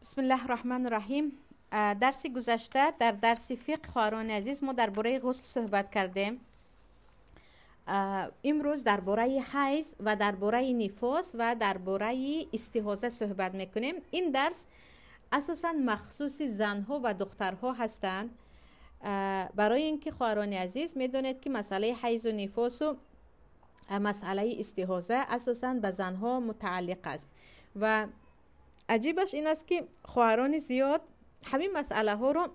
بسم الله الرحمن الرحیم. درس گذشته در درس فقه خواهران عزیز ما درباره غسل صحبت کردیم. امروز درباره حیض و درباره نفاس و درباره استحاضه صحبت میکنیم. این درس اساساً مخصوص زنها و دخترها هستند، برای اینکه خواهران عزیز میدونید که مسئله حیض و نفاس و مسئله استحاضه اساساً به زنها متعلق است و عجیبش این است که خواهران زیاد همین مسئله ها رو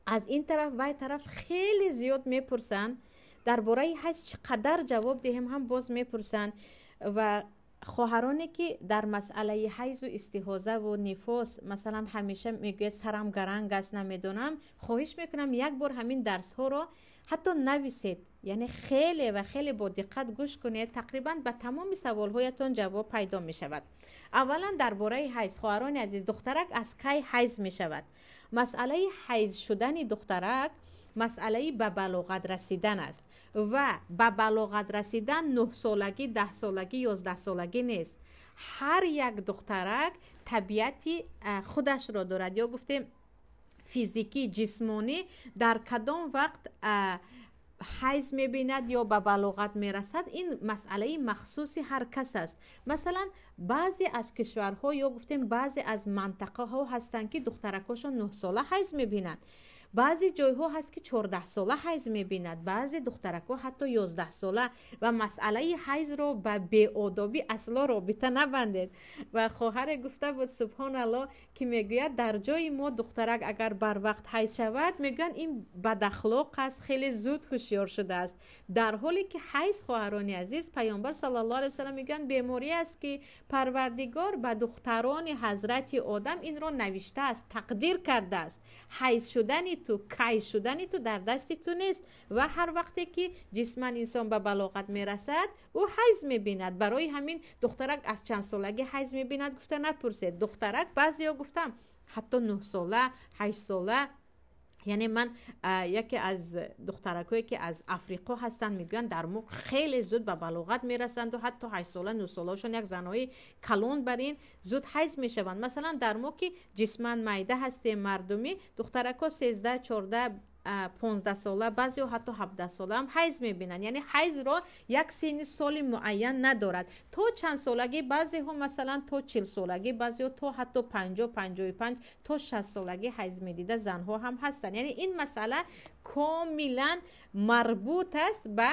از این طرف و این طرف خیلی زیاد میپرسن. درباره حیض چقدر جواب دهیم هم باز میپرسن و خواهرانی که در مسئله حیض و استحاضه و نفاس مثلا همیشه میگوید سرم گرنگ است نمیدونم، خواهش میکنم یک بار همین درس ها رو حتی نویسید، یعنی خیلی و خیلی با دقت گوش کنید، تقریبا به تمام سوال هایتون جواب پیدا می شود. اولا درباره حیض خواهران عزیز، دخترک از کی حیض می شود؟ مسئله حیض شدن دخترک مسئله به بلاغت رسیدن است و به بلاغت رسیدن 9 سالگی 10 سالگی 11 سالگی نیست. هر یک دخترک طبیعتی خودش را دارد، یا گفتیم فیزیکی جسمانی در کدام وقت حیض میبیند یا به بلاغت میرسد، این مسئله مخصوصی هر کس است. مثلا بعضی از کشورها یا گفتیم بعضی از منطقه ها هستند که دخترکاشون 9 ساله حیض میبینند، بعضی جایها هست که 14 ساله حیض میبیند، بعضی دخترکا حتی 11 ساله. و مسئله حیض رو به بی‌آدابی اصلا رابطه نبندید. و خواهر گفته بود سبحان الله که میگوید در جای ما دخترک اگر بر وقت حیض شود میگن این بد اخلاق است، خیلی زود هوشیار شده است، در حالی که حیض خواهران عزیز پیامبر صلی الله علیه و سلم میگن بیماری است که پروردگار به دختران حضرت آدم این رو نوشته است، تقدیر کرده است. حیض شدن تو کی شدنی تو در دست تو نیست و هر وقتی که جسم انسان به بلاغت میرسد او حیض میبیند. برای همین دخترک از چند سالگی حیض میبیند گفته نپرسید. دخترک بعضیا گفتم حتی 9 ساله 8 ساله، یعنی من یکی از دخترکایی که از افریقا هستن میگن در موقع خیلی زود به بلاغت میرسند و حتی 8 ساله 9 سالهشون یک زنای کلون بر این زود حیض میشوند. مثلا در موقع که جسمن میده هستی مردمی دخترکا 13 14 15 ساله بعضی و حتی 17 ساله هم حیض میبینن. یعنی حیض را یک سن سال معین ندارد، تو چند سالگی بعضی هم مثلا تو 40 سالگی بعضی و تو حتی 50 55 تو 60 سالگی حیض میدیده زنها هم هستن. یعنی این مسئله کاملا مربوط است به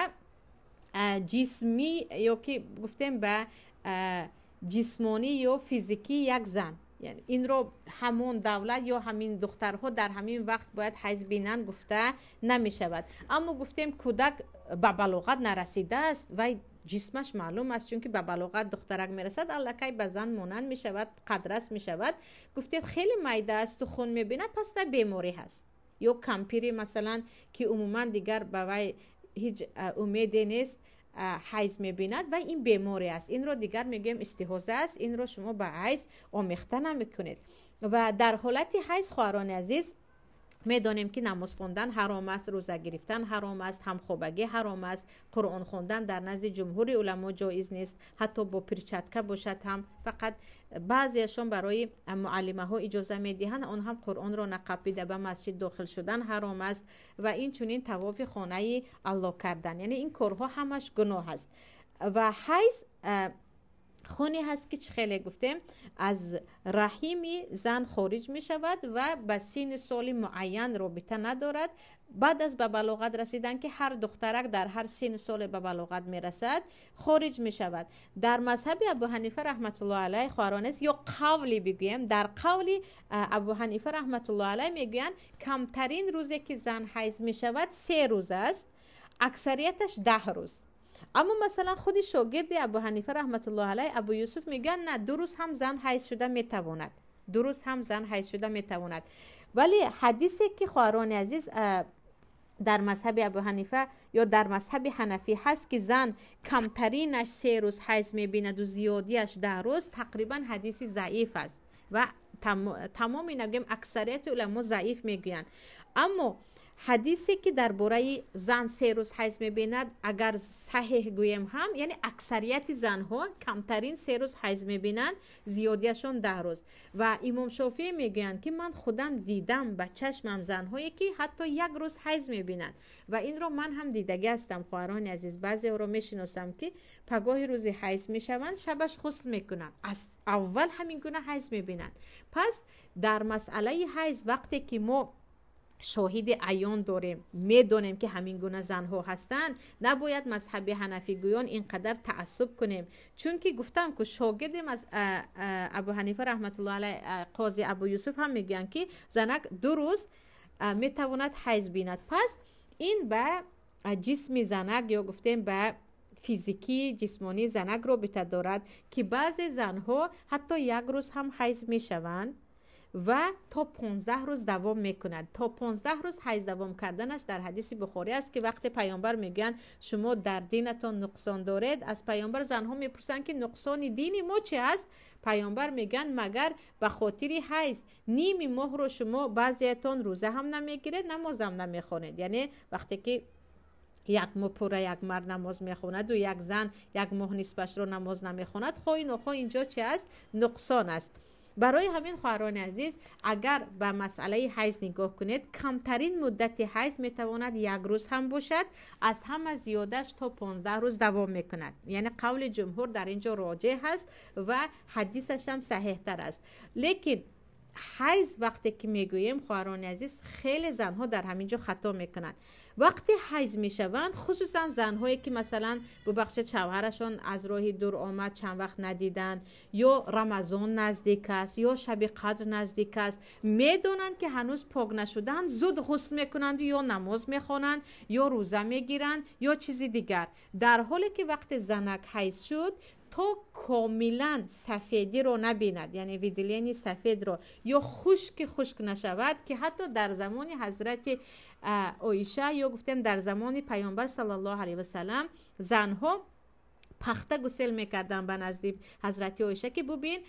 جسمی یا که گفتیم به جسمانی یا فیزیکی یک زن. یعنی این رو همون دولت یا همین دخترها در همین وقت باید حیض بینن گفته نمی شود. اما گفتیم کودک به بلاغت نرسیده است و جسمش معلوم است، چون که به بلاغت دخترک میرسد الکی به زن مانند می شود، قدرس می شود. گفتیم خیلی میده است و خون می بیند، پس و بیماری هست. یا کمپیری مثلا که عموما دیگر به وی هیچ امیدی نیست حیض میبیند و این بیماری است، این رو دیگر میگیم استحاضه است، این رو شما به حیض آمیخته نمیکنید. و در حالت حیض خواهران عزیز میدانیم که نماز خواندن حرام است، روزه گرفتن حرام است، همخوابگی حرام است، قرآن خواندن در نزد جمهور علما جایز نیست، حتی با پرچتکه باشد هم فقط بعضیشون برای معلمه ها اجازه میدهند آن هم قرآن را نقبیده به مسجد داخل شدن حرام است و این چنین طواف خانه الله کردن، یعنی این کارها همش گناه است. و حیض خونی هست که خیلی گفتیم از رحم زن خارج می شود و به سن سال معین رابطه ندارد. بعد از به بلاغت رسیدن که هر دخترک در هر سن سال به بلاغت می رسد خارج می شود. در مذهب ابو حنیفه رحمت الله علیه خواهران است، یا قولی بگویم در قول ابو حنیفه رحمت الله علیه میگویند کمترین روزی که زن حیض می شود 3 روز است، اکثریتش 10 روز. اما مثلا خود شاگرد ابو حنیفه رحمت الله علیه ابو یوسف میگن نه 2 روز هم زن حیض شده میتواند، 2 روز هم زن حیض شده میتواند. ولی حدیثی که خواهران عزیز در مذهب ابو حنیفه یا در مذهب حنفی هست که زن کمترینش 3 روز حیض میبیند و زیادیش 10 روز، تقریبا حدیثی ضعیف است و تمام اینا گیم اکثریت علما ضعیف میگویند. اما حدیثی که درباره زن 3 روز حیض میبیند اگر صحیح گویم هم، یعنی اکثریت زنها کمترین 3 روز حیض میبینند، زیادیشون 10 روز. و امام شافعی میگویند که من خودم دیدم با چشمم زنهایی که حتی 1 روز حیض میبینند و این رو من هم دیدگی هستم. خواهران عزیز، بعضی رو میشناسم که پگاه روز حیض میشوند، شبش غسل میکنند، از اول همین گونه حیض میبینند. پس در مسئله حیض وقتی که ما شاهد عیان داریم، میدونیم که همین گونه زنها هستند، نباید مذهب حنفی گویان اینقدر تعصب کنیم، چون که گفتم که شاگرد ابو حنیفه رحمت الله علیه قاضی ابو یوسف هم میگن که زنک 2 روز میتواند حیض بیند. پس این به جسم زنک یا گفتیم به فیزیکی جسمانی زنک رو دارد که بعضی زنها حتی 1 روز هم حیض میشوند و تا 15 روز دوام میکند. تا 15 روز حیض دوام کردنش در حدیث بخاری است که وقتی پیامبر میگن شما در دینتان نقصان دارید، از پیامبر زنها میپرسن که نقصان دین ما چی است؟ پیامبر میگن مگر به خاطر حیض نیم ماه رو شما بعضیتون روزه هم نمیگیرید، نماز هم نمیخونید. یعنی وقتی که 1 ماه پوره 1 مرد نماز میخوند و 1 زن 1 ماه نصفش رو نماز نمیخوند، خواهی نخواهی اینجا چی است؟ نقصان است. برای همین خواهران عزیز، اگر به مسئله حیض نگاه کنید، کمترین مدت حیض میتواند 1 روز هم باشد، از همه زیادش تا 15 روز دوام میکند. یعنی قول جمهور در اینجا راجح است و حدیثش هم صحیح تر است. لیکن حیض وقتی که میگوییم خواهران عزیز، خیلی زنها در همینجا خطا میکنند. وقتی حیض میشوند، خصوصا زنهایی که مثلا ببخشید شوهرشون از راه دور آمد چند وقت ندیدن، یا رمضان نزدیک است یا شب قدر نزدیک است، میدونند که هنوز پاک نشدن، زود غسل میکنند یا نماز میخوانند یا روزه میگیرند یا چیزی دیگر، در حالی که وقتی زنک حیض شد تا کاملا سفیدی رو نبیند، یعنی ویدلینی سفید رو، یا خشک نشود، که حتی در زمان حضرت عایشه یا گفتیم در زمان پیامبر صلی الله علیه و سلم زنها پخته گسل میکردن به نزد حضرت عایشه که ببین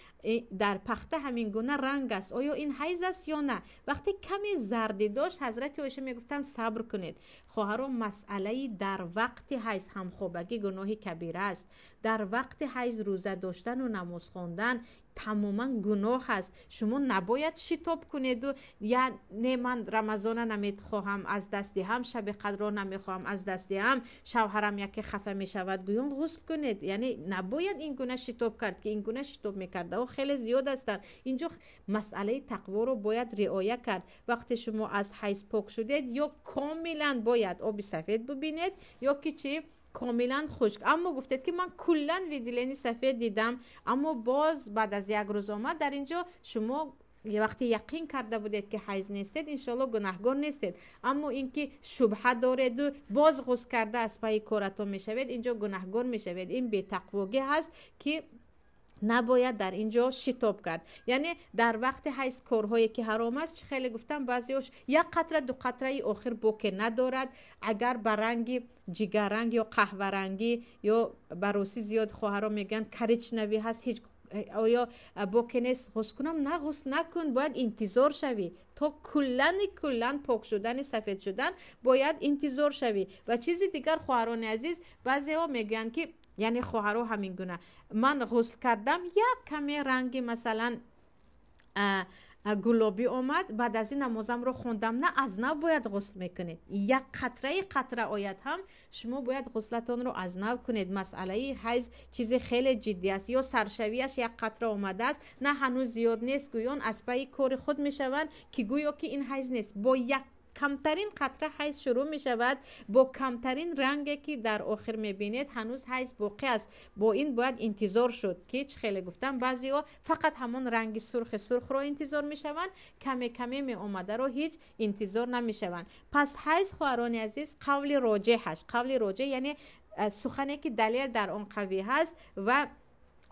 در پخته همین گونه رنگ است، آیا این حیض است یا نه. وقتی کمی زردی داشت حضرت عایشه میگفتن صبر کنید. خواهران، مسئله در وقت حیض هم خوابگی گناه کبیره است. در وقت حیض روزه داشتن و نماز خواندن تماما گناه است. شما نباید شتاب کنید و یا نه من رمضان نمیخواهم از دستی هم، شب قدر نمیخواهم از دستی هم، شوهرم یکی خفه میشود گویم غسل کنید. یعنی نباید این گونه شتاب کرد که این گونه شتاب میکرده و خیلی زیاد هستند. اینجا مسئله تقوا رو باید رعایت کرد. وقتی شما از حیض پاک شدید، یا کاملا باید آب سفید ببینید یا که چی کاملا خشک. اما گفتید که من کلا ویدلینی سفید دیدم اما باز بعد از 1 روز آمد، در اینجا شما یه وقتی یقین کرده بودید که حیض نیستید، انشالله گناهگار نیستید. اما اینکه شبهه دارید و باز غسل کرده از پای کارتون میشوید، اینجا گناهگار میشوید. این بی تقواگی هست که نباید در اینجا شتاب کرد. یعنی در وقت حیض کارهایی که حرام است، خیلی گفتم بعضیش 1 قطره 2 قطره آخر بوکه ندارد. اگر به رنگ جگر رنگ یا قهوه رنگی یا بروسی زیاد خواهرها میگن کریچنوی هست، هیچ آیا بوکه نیست غسل کنم؟ نه، غسل نکن، باید انتظار شوی تا کلن پاک شدن سفید شدن، باید انتظار شوی. و چیزی دیگر خواهران عزیز، بعضی ها میگن که یعنی خواهرها همین گونه، من غسل کردم 1 کمی رنگی مثلا گلابی آمد، بعد از این نمازم رو خوندم، نه، از نو باید غسل میکنید. 1 قطره آیت هم شما باید غسلتون رو از نو کنید. مسئله حیض چیز خیلی جدی است. یا سرشویش 1 قطره آمده است، نه هنوز زیاد نیست، گویان از پای کار خود میشوند که گویا که این حیض نیست. با کمترین قطره حیض شروع می شود، با کمترین رنگی که در آخر می بینید هنوز حیض باقی است. با این باید انتظار شد که خیلی گفتم بعضی ها فقط همون رنگ سرخ رو انتظار می شوند، کمی می اومده رو هیچ انتظار نمی شوند. پس حیض خواهران عزیز قول راجح هست. قول راجح یعنی سخنی که دلیل در آن قوی هست و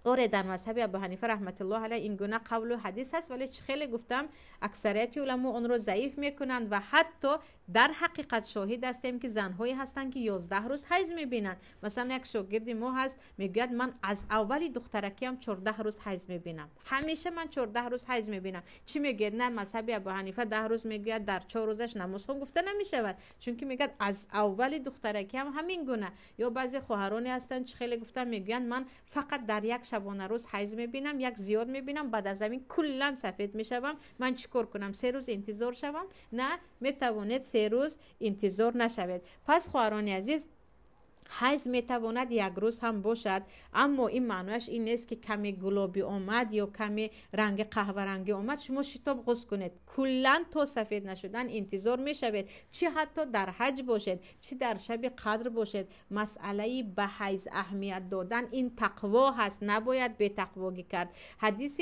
آره در مذهب ابو حنیفه رحمت الله علیه این گونه قول و حدیث هست، ولی خیلی گفتم اکثریت علما اون رو ضعیف میکنند و حتی در حقیقت شاهد هستیم که زنهایی هستند که 11 روز حیض میبینند. مثلا یک شاگرد ما هست میگه من از اولی دخترکی هم 14 روز حیض میبینم، همیشه من 14 روز حیض میبینم. چی میگه؟ نه مذهب ابو حنیفه 10 روز میگه در 4 روزش نماز خون گفته نمیشود، چون که میگه از اولی دخترکی هم همین گونه. یا بعضی خواهرانی هستند که خیلی گفتم میگن من فقط در یک شبانه روز حیض میبینم، یک زیاد میبینم، بعد از همین کلا سفید میشوم، من چیکار کنم؟ 3 روز انتظار شوم؟ نه، میتوانید 3 روز انتظار نشوید. پس خواهران عزیز، حیض میتواند یک روز هم باشد، اما این معنیش این نیست که کمی گلابی آمد یا کمی رنگ قهوه رنگی آمد شما شتاب غسل کنید. کلا تا سفید نشدن انتظار میشوید، چی حتی در حج باشید، چی در شب قدر باشید. مسئله به حیض اهمیت دادن این تقوا هست، نباید به تقواگی کرد. حدیث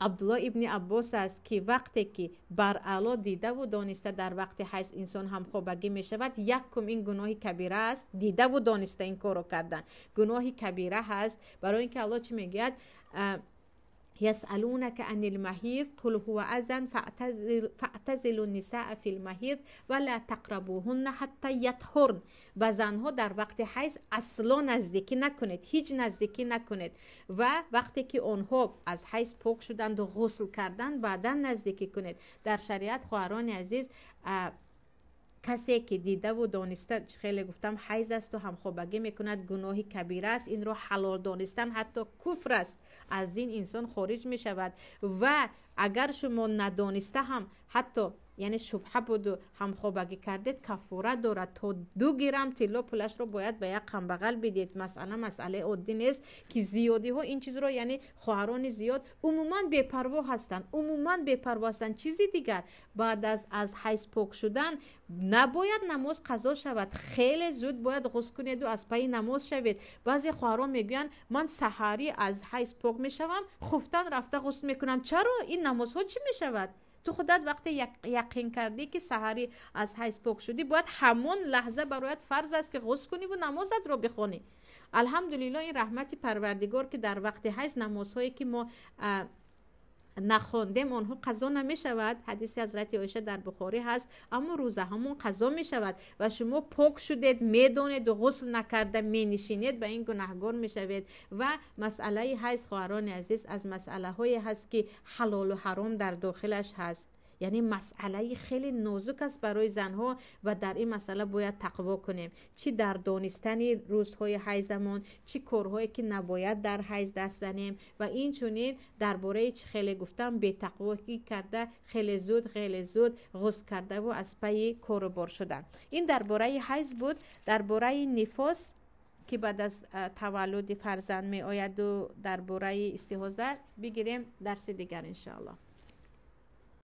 عبدالله ابن عباس است که وقتی که برعلا دیده و دانسته در وقت حیض انسان هم خوابگی می شود، یکم این گناه کبیره است. دیده و دانسته این کارو کردن گناه کبیره هست، برای اینکه الله چی میگه؟ يسألونك عن المحيض قل هو أذن فاعتزلوا النساء في المحيض ولا تقربوهن حتى يطهرن. به زنها در وقت حیض اصلا نزدیکی نکنید، هیچ نزدیکی نکنید، و وقتی که آنها از حیض پاک شدند و غسل کردند بعدا نزدیکی کنید. در شریعت خواهران عزیز، کسی که دیده و دانسته خیلی گفتم حیض است و همخوابگی میکند گناه کبیره است، این رو حلال دانستن حتی کفر است، از این انسان خارج می شود. و اگر شما ندانسته هم حتی یعنی شبهه بود و همخوابگی کردید، کفاره دارد. تا 2 گرم طلا پولش رو باید به یک قنبغل بدید. مسئله عادی نیست که زیادی ها این چیز رو، یعنی خواهران زیاد عموما بی‌پروا هستند. چیزی دیگر بعد از حیض پاک شدن نباید نماز قضا شود، خیلی زود باید غسل کنید و از پای نماز شوید. بعضی خواهران میگن من سحری از حیض پاک میشوم خفتن رفته غسل میکنم. چرا؟ این نمازها چی میشود؟ تو خودت وقتی یقین کردی که سحری از حیض پاک شدی، باید همون لحظه برایت فرض است که غسل کنی و نمازت رو بخونی. الحمدلله این رحمت پروردگار که در وقت حیض نمازهایی که ما نخوندیم آنها قضا نمی شود. حدیث حضرت عایشه در بخاری هست، اما روزه همون قضا می شود و شما پاک شدید میدونید و غسل نکرده می نشینید، به این گناهگار می شوید. و مسئله حیض خواهران عزیز از مسئله های هست که حلال و حرام در داخلش هست، یعنی مسئله خیلی نازک است برای زنها و در این مسئله باید تقوا کنیم، چی در دانستن روزهای حیضمون، چی کارهایی که نباید در حیض دست زنیم. و این چونین درباره چی خیلی گفتم به تقوایی کرده خیلی زود غسل کرده و از پی کار بار شدن. این درباره حیض بود. درباره نفاس که بعد از تولد فرزند می آید و درباره استحاضه بگیریم درس دیگر ان شاء الله.